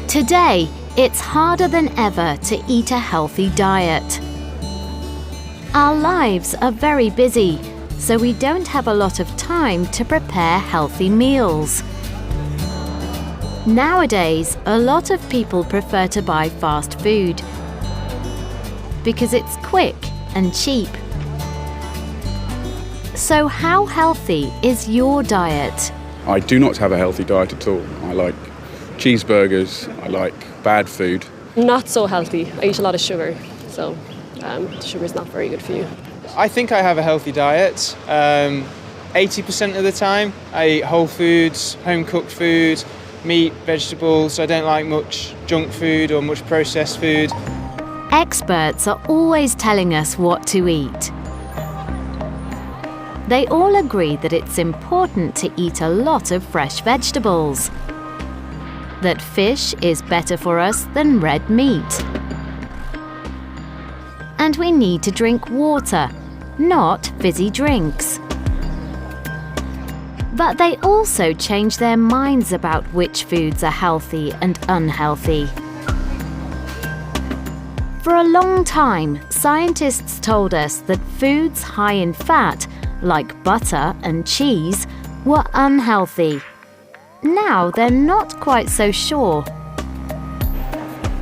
Today, it's harder than ever to eat a healthy diet. Our lives are very busy, so we don't have a lot of time to prepare healthy meals. Nowadays, a lot of people prefer to buy fast food because it's quick and cheap. So how healthy is your diet? I do not have a healthy diet at all. I like cheeseburgers, I like bad food. Not so healthy. I eat a lot of sugar, so sugar is not very good for you. I think I have a healthy diet. 80% of the time I eat whole foods, home-cooked food, meat, vegetables. I don't like much junk food or much processed food. Experts are always telling us what to eat. They all agree that it's important to eat a lot of fresh vegetables, that fish is better for us than red meat, and we need to drink water, not fizzy drinks. But they also change their minds about which foods are healthy and unhealthy. For a long time, scientists told us that foods high in fat, like butter and cheese, were unhealthy. Now they're not quite so sure.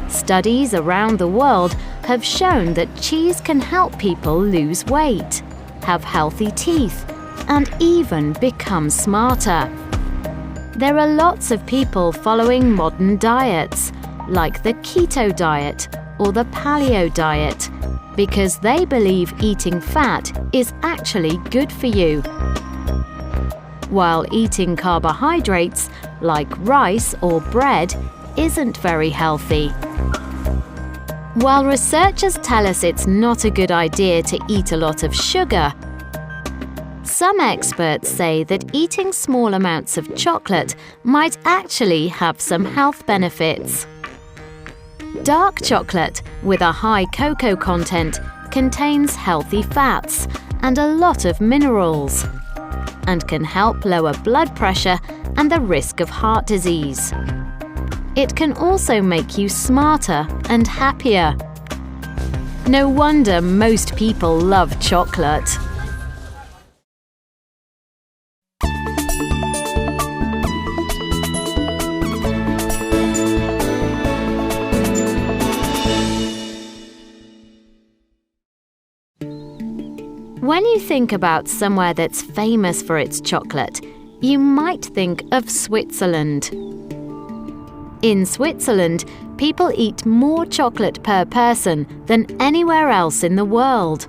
Studies around the world have shown that cheese can help people lose weight, have healthy teeth, and even become smarter. There are lots of people following modern diets, like the keto diet or the paleo diet, because they believe eating fat is actually good for you, while eating carbohydrates like rice or bread isn't very healthy. While researchers tell us it's not a good idea to eat a lot of sugar, some experts say that eating small amounts of chocolate might actually have some health benefits. Dark chocolate with a high cocoa content contains healthy fats and a lot of minerals, and can help lower blood pressure and the risk of heart disease. It can also make you smarter and happier. No wonder most people love chocolate. When you think about somewhere that's famous for its chocolate, you might think of Switzerland. In Switzerland, people eat more chocolate per person than anywhere else in the world.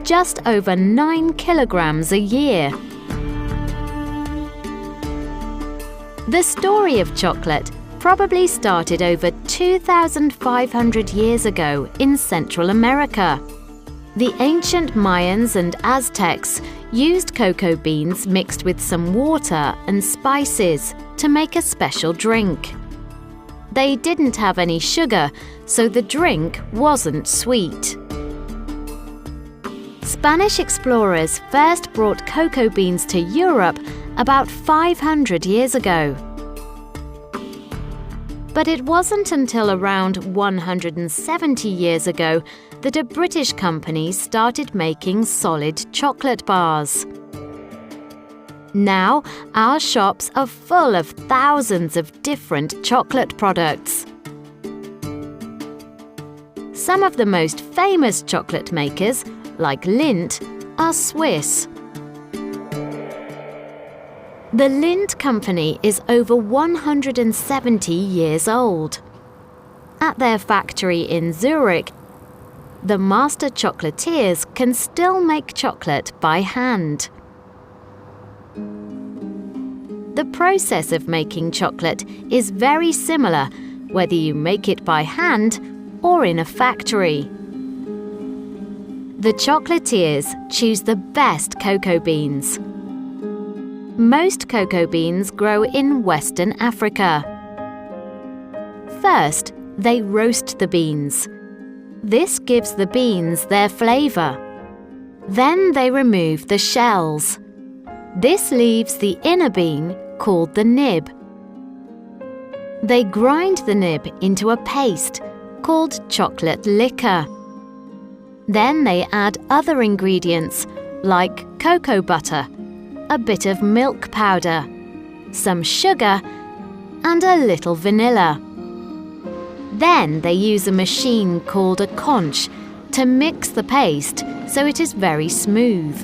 Just over 9 kilograms a year. The story of chocolate probably started over 2,500 years ago in Central America. The ancient Mayans and Aztecs used cocoa beans mixed with some water and spices to make a special drink. They didn't have any sugar, so the drink wasn't sweet. Spanish explorers first brought cocoa beans to Europe about 500 years ago. But it wasn't until around 170 years ago that a British company started making solid chocolate bars. Now, our shops are full of thousands of different chocolate products. Some of the most famous chocolate makers, like Lindt, are Swiss. The Lindt company is over 170 years old. At their factory in Zurich, the master chocolatiers can still make chocolate by hand. The process of making chocolate is very similar, whether you make it by hand or in a factory. The chocolatiers choose the best cocoa beans. Most cocoa beans grow in Western Africa. First, they roast the beans. This gives the beans their flavor. Then they remove the shells. This leaves the inner bean, called the nib. They grind the nib into a paste called chocolate liquor. Then they add other ingredients like cocoa butter, a bit of milk powder, some sugar, and a little vanilla. Then they use a machine called a conch to mix the paste so it is very smooth.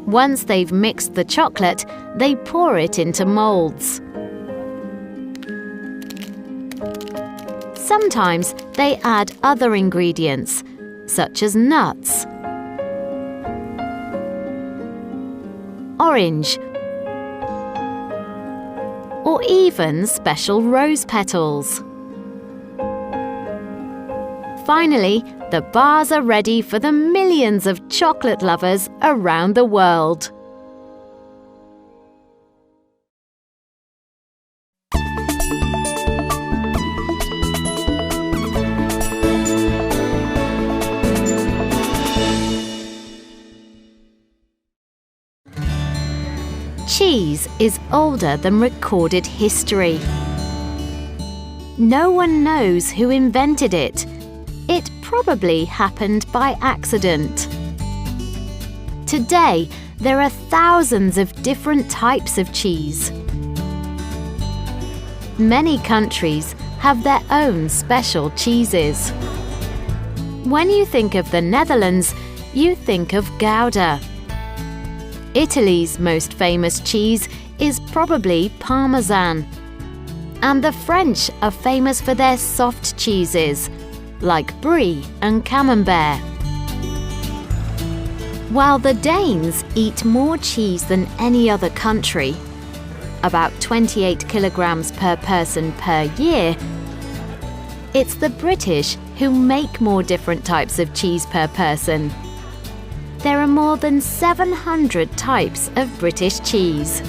Once they've mixed the chocolate, they pour it into molds. Sometimes they add other ingredients, such as nuts, orange, or even special rose petals. Finally, the bars are ready for the millions of chocolate lovers around the world. Cheese is older than recorded history. No one knows who invented it. It probably happened by accident. Today, there are thousands of different types of cheese. Many countries have their own special cheeses. When you think of the Netherlands, you think of Gouda. Italy's most famous cheese is probably Parmesan. And the French are famous for their soft cheeses, like Brie and Camembert. While the Danes eat more cheese than any other country, about 28 kilograms per person per year, it's the British who make more different types of cheese per person. There are more than 700 types of British cheese.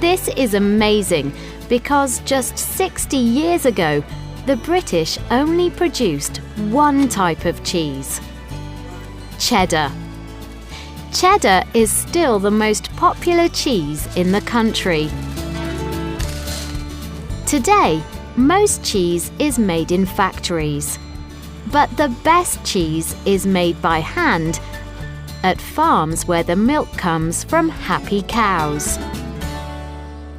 This is amazing because just 60 years ago, the British only produced one type of cheese: cheddar. Cheddar is still the most popular cheese in the country. Today, most cheese is made in factories, but the best cheese is made by hand at farms where the milk comes from happy cows.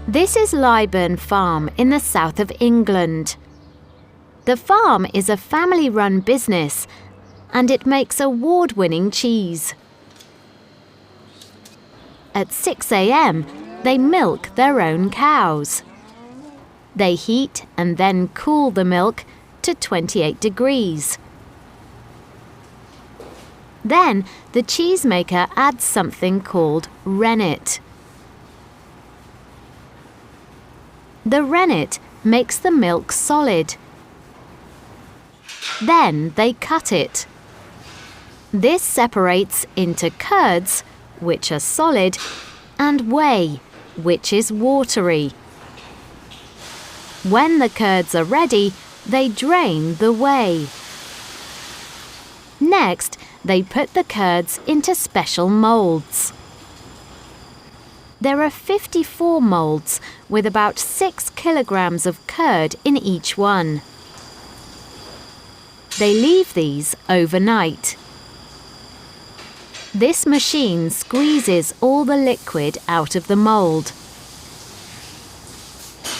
This is Lyburn Farm in the south of England. The farm is a family-run business and it makes award-winning cheese. At 6 a.m., they milk their own cows. They heat and then cool the milk to 28 degrees. Then the cheesemaker adds something called rennet. The rennet makes the milk solid. Then they cut it. This separates into curds, which are solid, and whey, which is watery. When the curds are ready, they drain the whey. Next, they put the curds into special molds. There are 54 molds with about 6 kilograms of curd in each one. They leave these overnight. This machine squeezes all the liquid out of the mold.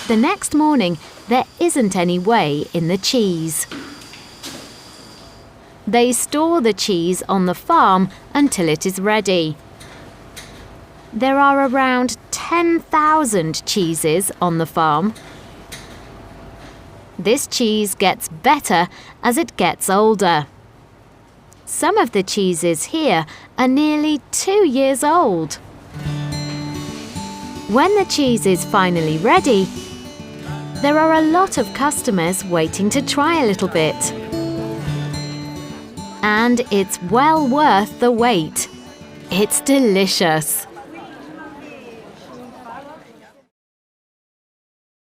The next morning, there isn't any whey in the cheese. They store the cheese on the farm until it is ready. There are around 10,000 cheeses on the farm. This cheese gets better as it gets older. Some of the cheeses here are nearly 2 years old. When the cheese is finally ready, there are a lot of customers waiting to try a little bit. And it's well worth the wait. It's delicious.